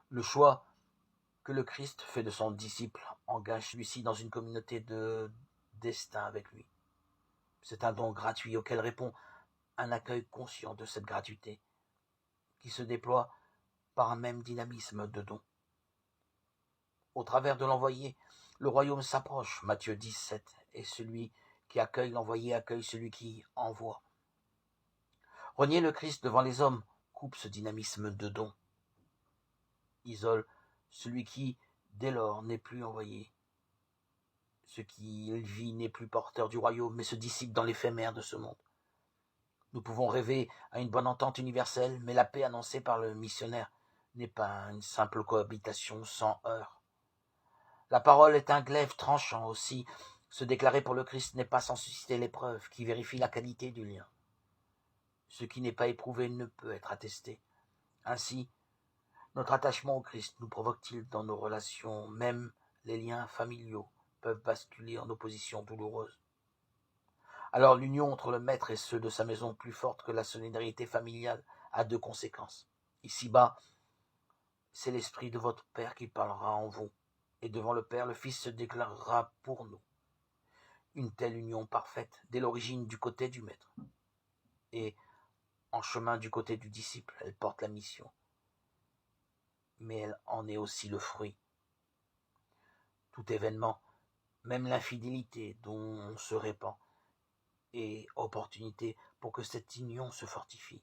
Le choix que le Christ fait de son disciple engage celui-ci dans une communauté de destin avec lui. C'est un don gratuit auquel répond un accueil conscient de cette gratuité, qui se déploie par un même dynamisme de don. Au travers de l'envoyé, le royaume s'approche, Matthieu 17, et celui qui accueille l'envoyé accueille celui qui envoie. Renier le Christ devant les hommes coupe ce dynamisme de don, isole celui qui, dès lors, n'est plus envoyé. Ce qu'il vit n'est plus porteur du royaume, mais se dissipe dans l'éphémère de ce monde. Nous pouvons rêver à une bonne entente universelle, mais la paix annoncée par le missionnaire n'est pas une simple cohabitation sans heurts. La parole est un glaive tranchant aussi. Se déclarer pour le Christ n'est pas sans susciter l'épreuve qui vérifie la qualité du lien. Ce qui n'est pas éprouvé ne peut être attesté. Ainsi, notre attachement au Christ nous provoque-t-il dans nos relations, même les liens familiaux peuvent basculer en opposition douloureuse. Alors l'union entre le maître et ceux de sa maison, plus forte que la solidarité familiale, a deux conséquences. Ici-bas, c'est l'esprit de votre Père qui parlera en vous, et devant le Père, le Fils se déclarera pour nous. Une telle union parfaite, dès l'origine du côté du maître, et en chemin du côté du disciple, elle porte la mission, mais elle en est aussi le fruit. Tout événement, même l'infidélité dont on se répand, est opportunité pour que cette union se fortifie.